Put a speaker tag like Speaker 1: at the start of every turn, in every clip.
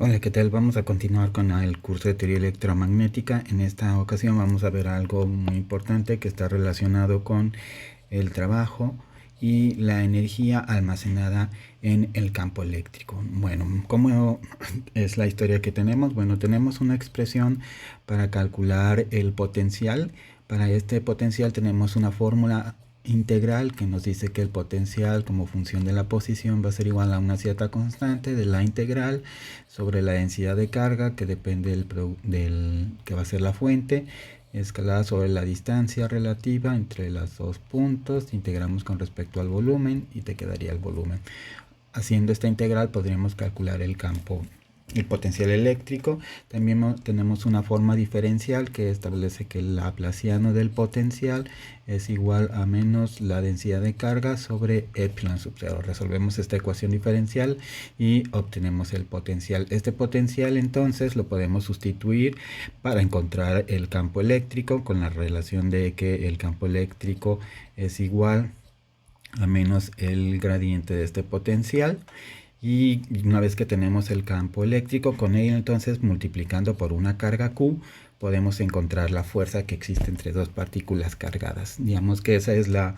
Speaker 1: Hola, ¿qué tal? Vamos a continuar con el curso de teoría electromagnética. En esta ocasión vamos a ver algo muy importante que está relacionado con el trabajo y la energía almacenada en el campo eléctrico. Bueno, ¿cómo es la historia que tenemos? Bueno, tenemos una expresión para calcular el potencial. Para este potencial tenemos una fórmula integral que nos dice que el potencial como función de la posición va a ser igual a una cierta constante de la integral sobre la densidad de carga que depende del que va a ser la fuente, escalada sobre la distancia relativa entre los dos puntos, integramos con respecto al volumen y te quedaría el volumen. Haciendo esta integral podríamos calcular el campo, el potencial eléctrico. También tenemos una forma diferencial que establece que el laplaciano del potencial es igual a menos la densidad de carga sobre epsilon sub 0. Resolvemos esta ecuación diferencial y obtenemos el potencial. Este potencial entonces lo podemos sustituir para encontrar el campo eléctrico con la relación de que el campo eléctrico es igual a menos el gradiente de este potencial. Y una vez que tenemos el campo eléctrico, con ello entonces multiplicando por una carga Q, podemos encontrar la fuerza que existe entre dos partículas cargadas. Digamos que esa es la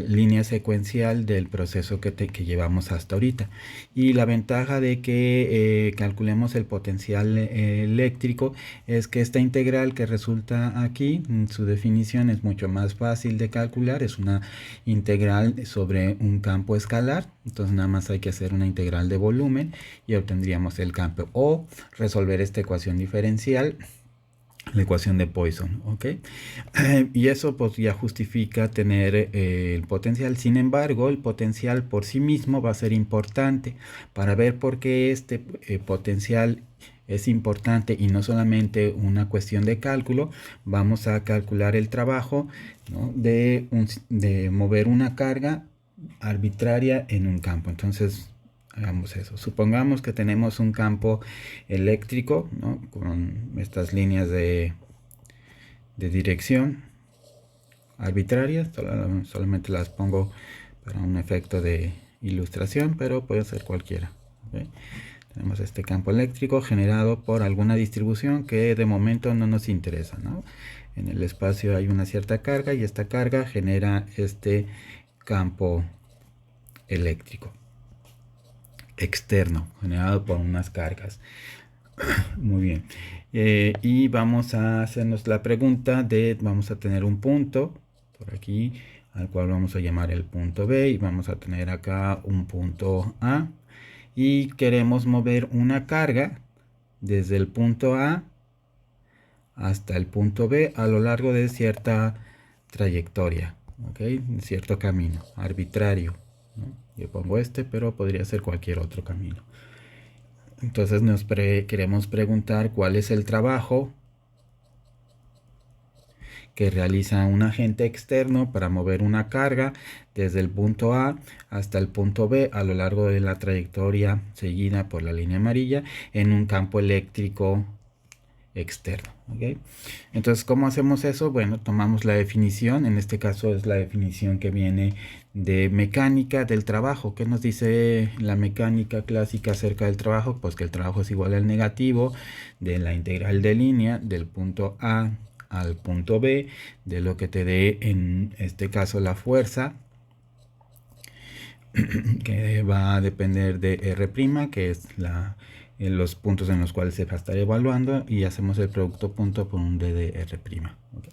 Speaker 1: línea secuencial del proceso que llevamos hasta ahorita. Y la ventaja de que calculemos el potencial eléctrico es que esta integral que resulta aquí, su definición es mucho más fácil de calcular. Es una integral sobre un campo escalar. Entonces nada más hay que hacer una integral de volumen y obtendríamos el campo. O resolver esta ecuación diferencial, la ecuación de Poisson, ¿ok? Y eso pues ya justifica tener el potencial. Sin embargo, el potencial por sí mismo va a ser importante para ver por qué este potencial es importante y no solamente una cuestión de cálculo. Vamos a calcular el trabajo, ¿no?, de mover una carga arbitraria en un campo. Entonces hagamos eso. Supongamos que tenemos un campo eléctrico, ¿no?, con estas líneas de dirección arbitrarias. Solamente las pongo para un efecto de ilustración, pero puede ser cualquiera, ¿okay? Tenemos este campo eléctrico generado por alguna distribución que de momento no nos interesa, ¿no? En el espacio hay una cierta carga y esta carga genera este campo eléctrico externo generado por unas cargas. Muy bien. Y vamos a hacernos la pregunta de, vamos a tener un punto por aquí al cual vamos a llamar el punto B, y vamos a tener acá un punto A, y queremos mover una carga desde el punto A hasta el punto B a lo largo de cierta trayectoria, ¿ok? Cierto camino arbitrario, ¿no? Yo pongo este, pero podría ser cualquier otro camino. Entonces queremos preguntar cuál es el trabajo que realiza un agente externo para mover una carga desde el punto A hasta el punto B a lo largo de la trayectoria seguida por la línea amarilla en un campo eléctrico externo, ¿okay? Entonces, ¿cómo hacemos eso? Bueno, tomamos la definición. En este caso es la definición que viene de mecánica del trabajo. ¿Qué nos dice la mecánica clásica acerca del trabajo? Pues que el trabajo es igual al negativo de la integral de línea del punto A al punto B de lo que te dé en este caso la fuerza, que va a depender de R', que es los puntos en los cuales se va a estar evaluando, y hacemos el producto punto por un D de R'. ¿Okay?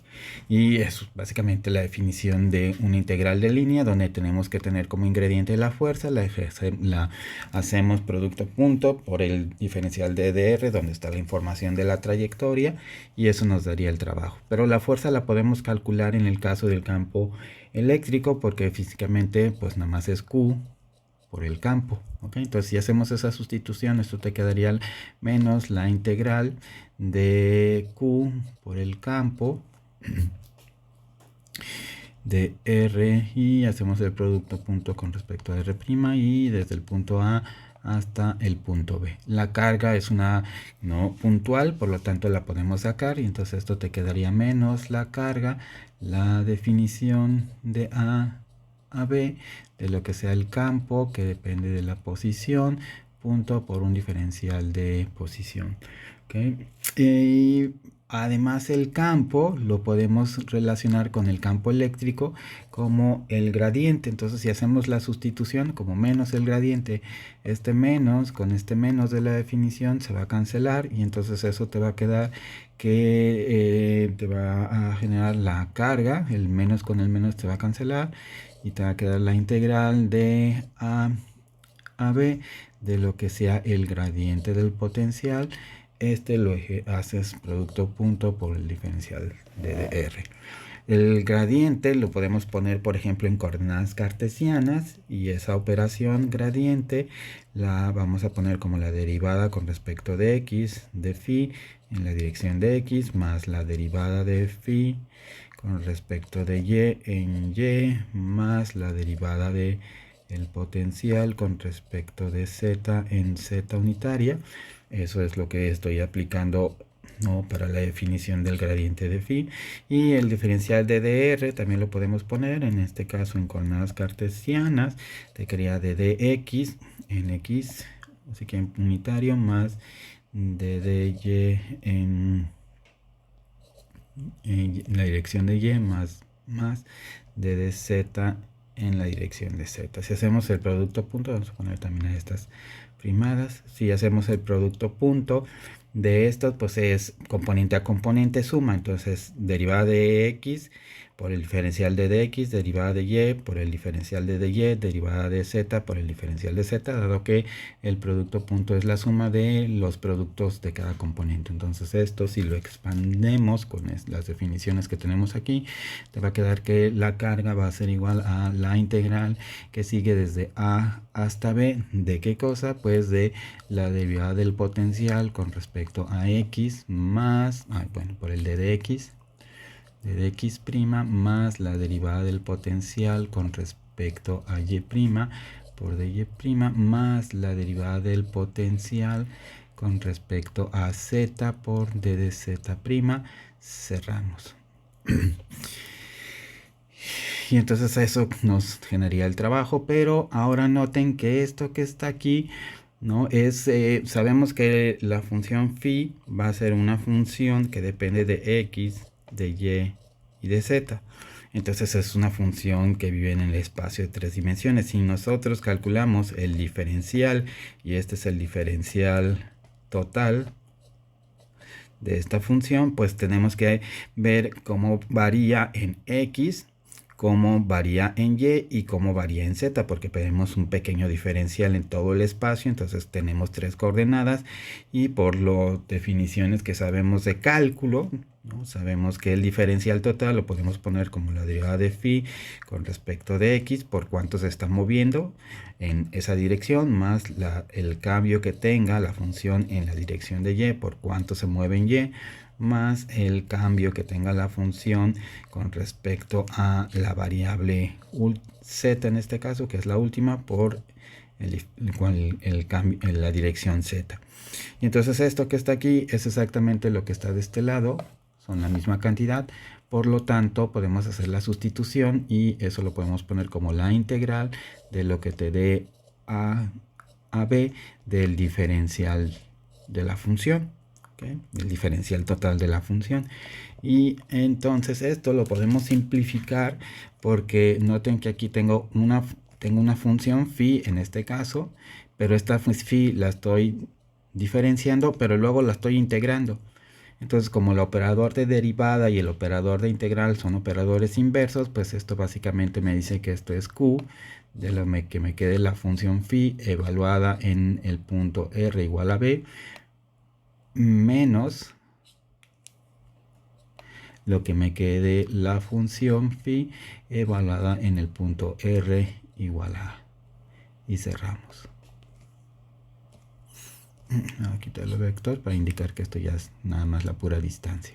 Speaker 1: Y eso es básicamente la definición de una integral de línea, donde tenemos que tener como ingrediente la fuerza, la hacemos producto punto por el diferencial de dr, donde está la información de la trayectoria, y eso nos daría el trabajo. Pero la fuerza la podemos calcular en el caso del campo eléctrico, porque físicamente pues nada más es Q por el campo, ¿ok? Entonces si hacemos esa sustitución, esto te quedaría menos la integral de Q por el campo de R, y hacemos el producto punto con respecto a R', y desde el punto A hasta el punto B. La carga es una no puntual, por lo tanto la podemos sacar, y entonces esto te quedaría menos la carga, la definición de A a B de lo que sea el campo, que depende de la posición, punto por un diferencial de posición. ¿Okay? Y además el campo lo podemos relacionar con el campo eléctrico como el gradiente. Entonces si hacemos la sustitución como menos el gradiente, este menos con este menos de la definición se va a cancelar y entonces eso te va a quedar que te va a generar la carga, el menos con el menos te va a cancelar y te va a quedar la integral de a b de lo que sea el gradiente del potencial. Lo haces producto punto por el diferencial de dr. El gradiente lo podemos poner, por ejemplo, en coordenadas cartesianas y esa operación gradiente la vamos a poner como la derivada con respecto de x de phi en la dirección de x más la derivada de phi con respecto de y en y más la derivada de el potencial con respecto de z en z unitaria. Eso es lo que estoy aplicando, ¿no?, para la definición del gradiente de phi. Y el diferencial de dr también lo podemos poner, en este caso en coordenadas cartesianas, te quedaría de dx en x, así que en unitario, más de dy en la dirección de y más de dz en la dirección de z. Si hacemos el producto punto, vamos a poner también a estas primadas. Si hacemos el producto punto de estos, pues es componente a componente suma. Entonces derivada de x por el diferencial de dx, derivada de y por el diferencial de dy, derivada de z por el diferencial de z, dado que el producto punto es la suma de los productos de cada componente. Entonces esto, si lo expandemos con las definiciones que tenemos aquí, te va a quedar que la carga va a ser igual a la integral que sigue desde a hasta b. ¿De qué cosa? Pues de la derivada del potencial con respecto a x más, por el de dx más la derivada del potencial con respecto a y' por dy' más la derivada del potencial con respecto a z por d de z'. Cerramos. Y entonces eso nos generaría el trabajo, pero ahora noten que esto que está aquí, ¿no? Sabemos que la función phi va a ser una función que depende de x, de y y de z. Entonces es una función que vive en el espacio de 3 dimensiones. Si nosotros calculamos el diferencial, y este es el diferencial total de esta función, pues tenemos que ver cómo varía en x, cómo varía en y y cómo varía en z, porque tenemos un pequeño diferencial en todo el espacio. Entonces tenemos 3 coordenadas y por las definiciones que sabemos de cálculo, ¿no?, sabemos que el diferencial total lo podemos poner como la derivada de phi con respecto de x por cuánto se está moviendo en esa dirección, más el cambio que tenga la función en la dirección de y por cuánto se mueve en y, más el cambio que tenga la función con respecto a la variable z, en este caso, que es la última, por el cambio en la dirección z. Y entonces esto que está aquí es exactamente lo que está de este lado, son la misma cantidad, por lo tanto podemos hacer la sustitución y eso lo podemos poner como la integral de lo que te dé a b del diferencial de la función. El diferencial total de la función. Y entonces esto lo podemos simplificar porque noten que aquí tengo una función phi en este caso, pero esta phi la estoy diferenciando, pero luego la estoy integrando. Entonces, como el operador de derivada y el operador de integral son operadores inversos, pues esto básicamente me dice que esto es q de lo que me quede la función phi evaluada en el punto r igual a b, menos lo que me quede la función phi evaluada en el punto r igual a a. Y cerramos. Voy a quitar el vector para indicar que esto ya es nada más la pura distancia.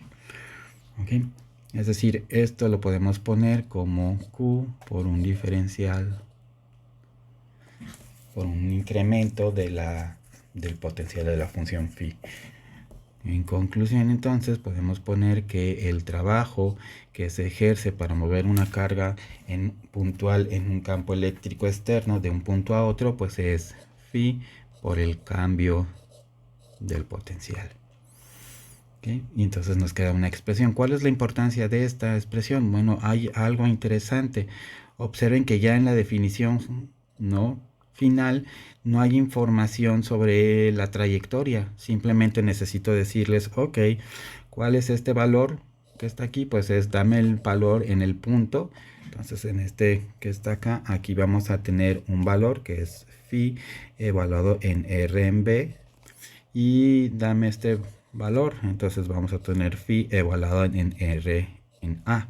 Speaker 1: ¿Okay? Es decir, esto lo podemos poner como q por un diferencial, por un incremento del potencial de la función phi. En conclusión, entonces, podemos poner que el trabajo que se ejerce para mover una carga puntual en un campo eléctrico externo de un punto a otro, pues es phi por el cambio del potencial. ¿Okay? Y entonces nos queda una expresión. ¿Cuál es la importancia de esta expresión? Bueno, hay algo interesante. Observen que ya en la definición, ¿no?, final no hay información sobre la trayectoria. Simplemente necesito decirles, ok, ¿cuál es este valor que está aquí? Pues es, dame el valor en el punto. Entonces en este que está acá, aquí vamos a tener un valor que es phi evaluado en R en B. Y dame este valor, entonces vamos a tener phi evaluado en R en A.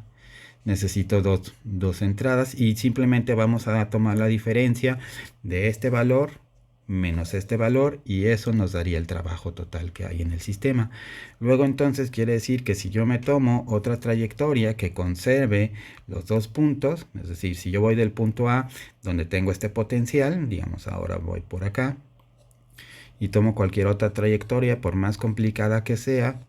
Speaker 1: Necesito dos entradas y simplemente vamos a tomar la diferencia de este valor menos este valor y eso nos daría el trabajo total que hay en el sistema. Luego entonces quiere decir que si yo me tomo otra trayectoria que conserve los dos puntos, es decir, si yo voy del punto A donde tengo este potencial, digamos ahora voy por acá, y tomo cualquier otra trayectoria, por más complicada que sea,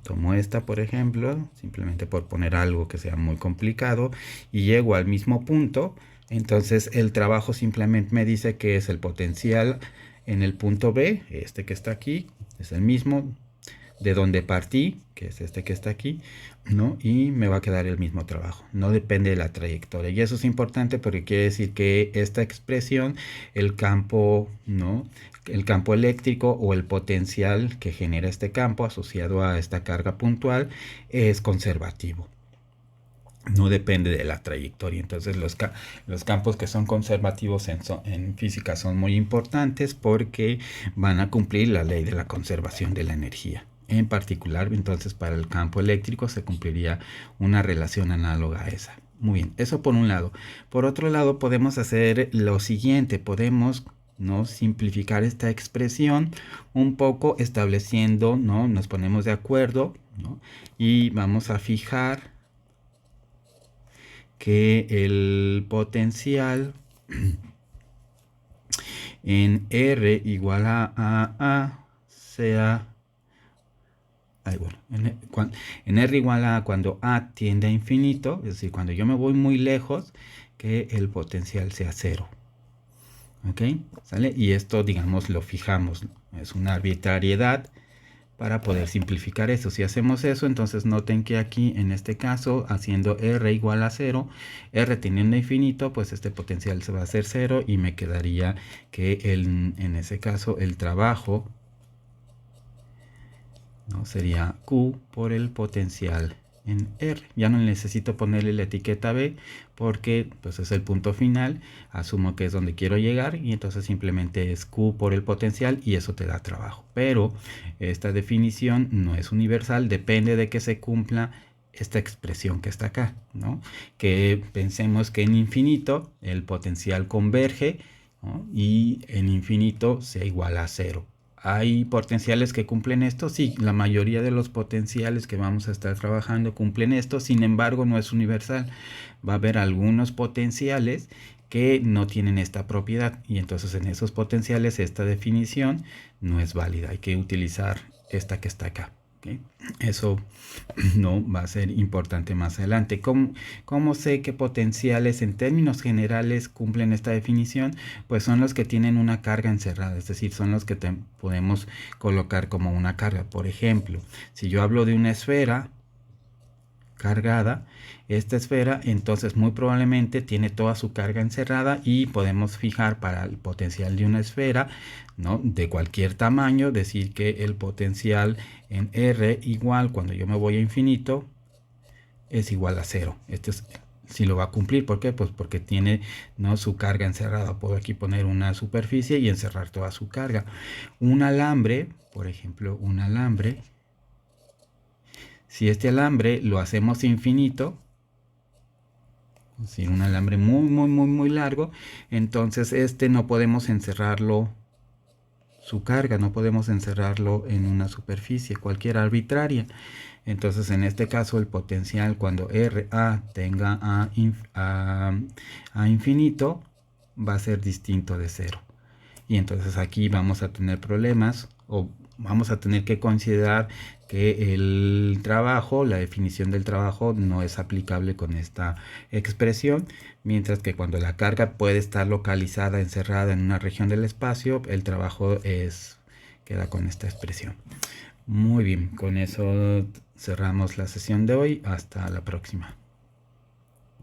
Speaker 1: tomo esta por ejemplo, simplemente por poner algo que sea muy complicado, y llego al mismo punto, entonces el trabajo simplemente me dice que es el potencial en el punto B, este que está aquí, es el mismo de donde partí, que es este que está aquí, ¿no? Y me va a quedar el mismo trabajo. No depende de la trayectoria. Y eso es importante porque quiere decir que esta expresión, el campo, ¿no?, el campo eléctrico o el potencial que genera este campo asociado a esta carga puntual es conservativo. No depende de la trayectoria. Entonces los campos que son conservativos en física son muy importantes porque van a cumplir la ley de la conservación de la energía. En particular, entonces, para el campo eléctrico se cumpliría una relación análoga a esa. Muy bien, eso por un lado. Por otro lado, podemos hacer lo siguiente. Podemos, ¿no?, simplificar esta expresión un poco estableciendo, ¿no?, nos ponemos de acuerdo, ¿no?, y vamos a fijar que el potencial en R igual a sea... en R igual a cuando A tiende a infinito, es decir, cuando yo me voy muy lejos, que el potencial sea cero. ¿Ok? ¿Sale? Y esto, digamos, lo fijamos. Es una arbitrariedad para poder simplificar eso. Si hacemos eso, entonces noten que aquí, en este caso, haciendo R igual a 0, R teniendo infinito, pues este potencial se va a hacer 0 y me quedaría que en ese caso el trabajo, ¿no?, sería Q por el potencial en R. Ya no necesito ponerle la etiqueta B porque pues es el punto final, asumo que es donde quiero llegar y entonces simplemente es Q por el potencial y eso te da trabajo. Pero esta definición no es universal, depende de que se cumpla esta expresión que está acá, ¿no? Que pensemos que en infinito el potencial converge, ¿no?, y en infinito sea igual a 0. ¿Hay potenciales que cumplen esto? Sí, la mayoría de los potenciales que vamos a estar trabajando cumplen esto, sin embargo no es universal. Va a haber algunos potenciales que no tienen esta propiedad y entonces en esos potenciales esta definición no es válida. Hay que utilizar esta que está acá. ¿Okay? Eso no va a ser importante más adelante. ¿Cómo sé qué potenciales en términos generales cumplen esta definición? Pues son los que tienen una carga encerrada, es decir, son los que podemos colocar como una carga. Por ejemplo, si yo hablo de una esfera cargada, esta esfera entonces muy probablemente tiene toda su carga encerrada y podemos fijar para el potencial de una esfera, ¿no?, de cualquier tamaño, decir que el potencial en R igual, cuando yo me voy a infinito, es igual a 0. Este es, si lo va a cumplir. ¿Por qué? Pues porque tiene, ¿no?, su carga encerrada. Puedo aquí poner una superficie y encerrar toda su carga. Un alambre, por ejemplo, un alambre, si este alambre lo hacemos infinito, es decir, un alambre muy largo, entonces este no podemos encerrarlo, su carga, no podemos encerrarlo en una superficie, cualquier arbitraria. Entonces en este caso el potencial cuando RA tenga a infinito va a ser distinto de 0. y entonces aquí vamos a tener problemas o vamos a tener que considerar que el trabajo, la definición del trabajo no es aplicable con esta expresión, mientras que cuando la carga puede estar localizada, encerrada en una región del espacio, el trabajo queda con esta expresión. Muy bien, con eso cerramos la sesión de hoy. Hasta la próxima.